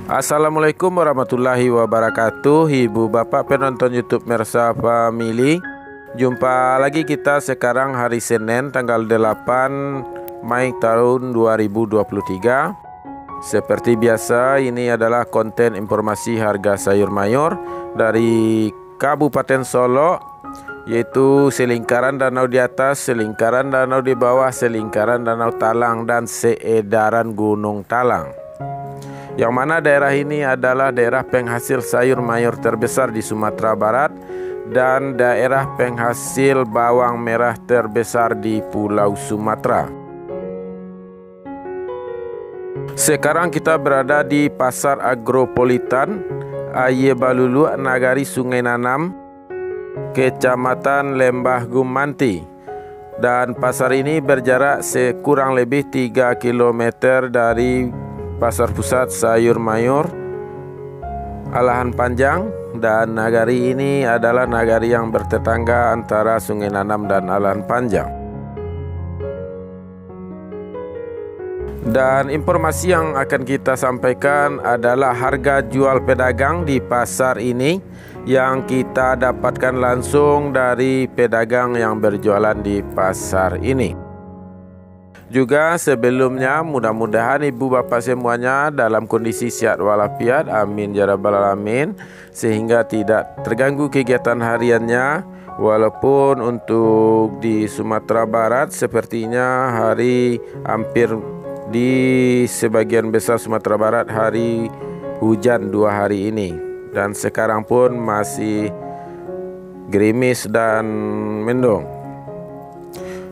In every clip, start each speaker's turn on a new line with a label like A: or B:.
A: Assalamualaikum warahmatullahi wabarakatuh. Ibu bapak penonton YouTube Mersa Family, jumpa lagi kita sekarang hari Senin tanggal 8 Mei tahun 2023. Seperti biasa, ini adalah konten informasi harga sayur mayur dari Kabupaten Solo, yaitu selingkaran danau di atas, selingkaran danau di bawah, selingkaran danau Talang, dan seedaran Gunung Talang. Yang mana daerah ini adalah daerah penghasil sayur mayur terbesar di Sumatera Barat dan daerah penghasil bawang merah terbesar di Pulau Sumatera. Sekarang kita berada di Pasar Agropolitan Aye Balulu, Nagari Sungai Nanam, Kecamatan Lembah Gumanti. Dan pasar ini berjarak kurang lebih 3 km dari Pasar Pusat Sayur Mayur Alahan Panjang, dan nagari ini adalah nagari yang bertetangga antara Sungai Nanam dan Alahan Panjang. Dan informasi yang akan kita sampaikan adalah harga jual pedagang di pasar ini yang kita dapatkan langsung dari pedagang yang berjualan di pasar ini. Juga sebelumnya mudah-mudahan ibu bapak semuanya dalam kondisi sehat walafiat, amin ya rabbal alamin, sehingga tidak terganggu kegiatan hariannya. Walaupun untuk di Sumatera Barat sepertinya hari hampir di sebagian besar Sumatera Barat hari hujan 2 hari ini, dan sekarang pun masih gerimis dan mendung.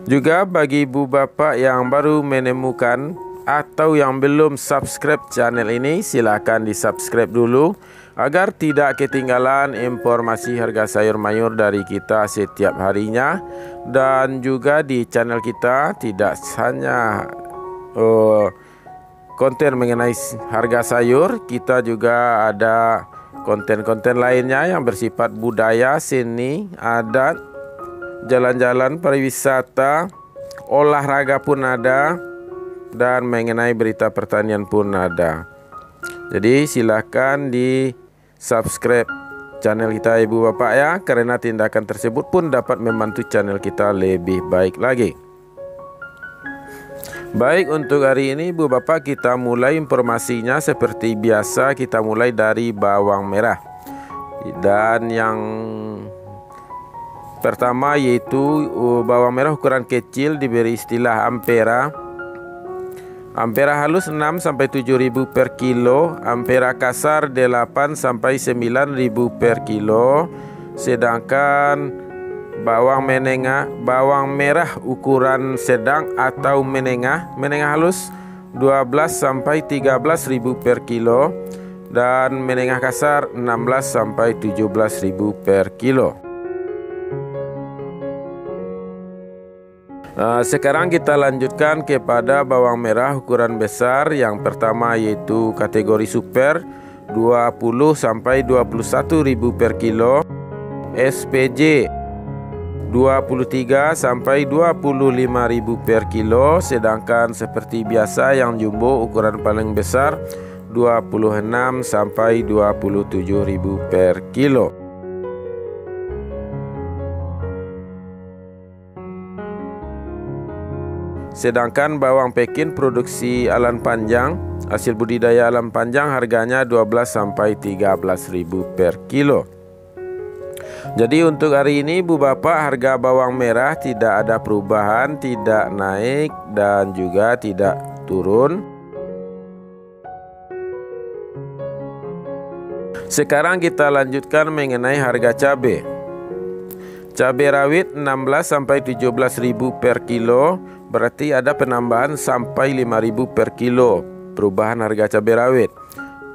A: Juga bagi ibu bapak yang baru menemukan atau yang belum subscribe channel ini, silakan di subscribe dulu agar tidak ketinggalan informasi harga sayur mayur dari kita setiap harinya. Dan juga di channel kita tidak hanya konten mengenai harga sayur, kita juga ada konten-konten lainnya yang bersifat budaya, seni, adat, jalan-jalan, pariwisata, olahraga pun ada, dan mengenai berita pertanian pun ada. Jadi silahkan di subscribe channel kita ibu bapak ya, karena tindakan tersebut pun dapat membantu channel kita lebih baik lagi. Baik, untuk hari ini ibu bapak kita mulai informasinya seperti biasa. Kita mulai dari bawang merah. Dan yang pertama yaitu bawang merah ukuran kecil diberi istilah Ampera. Ampera halus 6-7 ribu per kilo, Ampera kasar 8-9 ribu per kilo. Sedangkan bawang merah ukuran sedang atau menengah halus 12-13 ribu per kilo, dan menengah kasar 16-17 ribu per kilo. Sekarang kita lanjutkan kepada bawang merah ukuran besar. Yang pertama yaitu kategori super 20-21 ribu per kilo, SPJ 23-25 ribu per kilo. Sedangkan seperti biasa yang jumbo ukuran paling besar 26-27 ribu per kilo. Sedangkan bawang Pekin produksi Alan Panjang, hasil budidaya Alan Panjang, harganya 12-13 ribu per kilo. Jadi untuk hari ini ibu bapak harga bawang merah tidak ada perubahan, tidak naik dan juga tidak turun. Sekarang kita lanjutkan mengenai harga cabai. Cabai rawit 16-17 ribu per kilo, berarti ada penambahan sampai 5 ribu per kilo perubahan harga cabai rawit.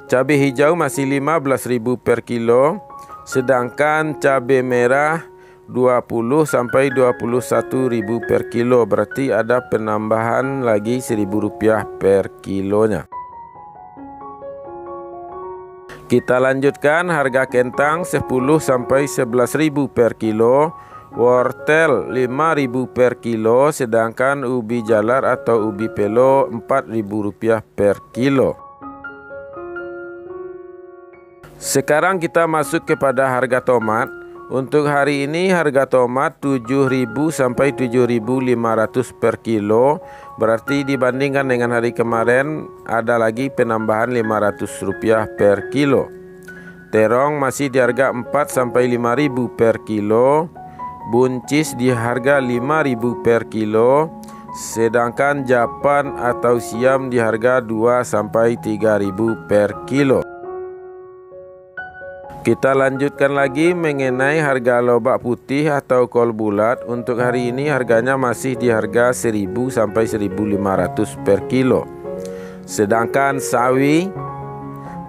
A: Cabai hijau masih 15 ribu per kilo. Sedangkan cabai merah 20-21 ribu per kilo, berarti ada penambahan lagi Rp1.000 per kilonya. Kita lanjutkan harga kentang 10-11 ribu per kilo, wortel 5 ribu per kilo, sedangkan ubi jalar atau ubi pelo Rp4.000 per kilo. Sekarang kita masuk kepada harga tomat. Untuk hari ini harga tomat 7.000 sampai 7.500 per kilo. Berarti dibandingkan dengan hari kemarin ada lagi penambahan Rp500 per kilo. Terong masih di harga 4 sampai 5.000 per kilo. Buncis di harga 5.000 per kilo. Sedangkan Japan atau Siam di harga 2 sampai 3.000 per kilo. Kita lanjutkan lagi mengenai harga lobak putih atau kol bulat. Untuk hari ini harganya masih di harga 1.000 sampai 1.500 per kilo. Sedangkan sawi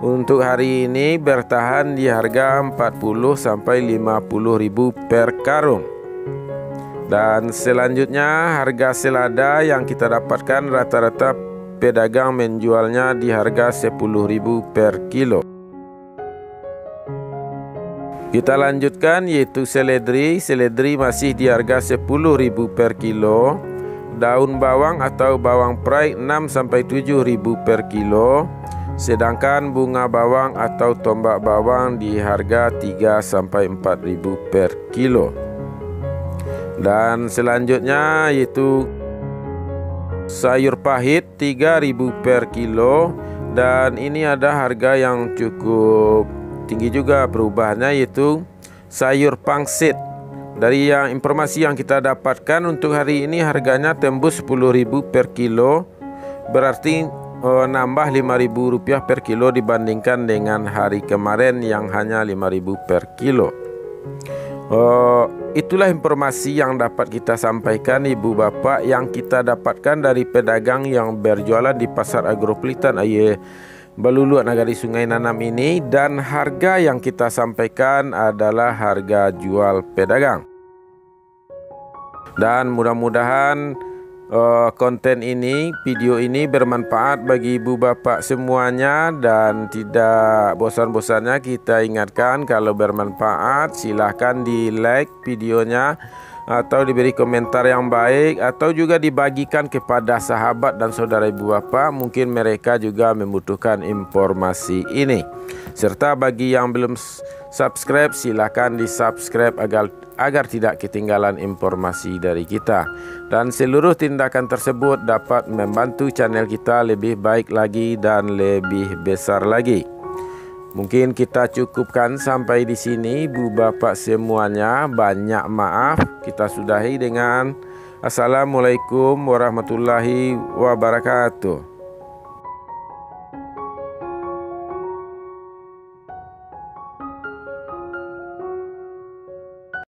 A: untuk hari ini bertahan di harga 40 sampai 50.000 per karung. Dan selanjutnya harga selada yang kita dapatkan rata-rata pedagang menjualnya di harga 10.000 per kilo. Kita lanjutkan yaitu seledri. Seledri masih di harga 10.000 per kilo. Daun bawang atau bawang perai 6 sampai 7.000 per kilo. Sedangkan bunga bawang atau tombak bawang di harga 3 sampai 4.000 per kilo. Dan selanjutnya yaitu sayur pahit 3.000 per kilo. Dan ini ada harga yang cukup tinggi juga perubahannya, yaitu sayur pangsit. Dari informasi yang kita dapatkan untuk hari ini harganya tembus 10.000 per kilo. Berarti nambah Rp5.000 per kilo dibandingkan dengan hari kemarin yang hanya Rp5.000 per kilo. Itulah informasi yang dapat kita sampaikan ibu bapak yang kita dapatkan dari pedagang yang berjualan di pasar Agropelitan Balulu Nagari Sungai Nanam ini. Dan harga yang kita sampaikan adalah harga jual pedagang. Dan mudah-mudahan konten ini, video ini bermanfaat bagi ibu bapak semuanya. Dan tidak bosan-bosannya kita ingatkan, kalau bermanfaat silahkan di like videonya, atau diberi komentar yang baik, atau juga dibagikan kepada sahabat dan saudara ibu bapak. Mungkin mereka juga membutuhkan informasi ini. Serta bagi yang belum subscribe, silahkan di subscribe agar tidak ketinggalan informasi dari kita. Dan seluruh tindakan tersebut dapat membantu channel kita lebih baik lagi dan lebih besar lagi. Mungkin kita cukupkan sampai di sini ibu bapak semuanya. Banyak maaf. Kita sudahi dengan Assalamualaikum warahmatullahi wabarakatuh.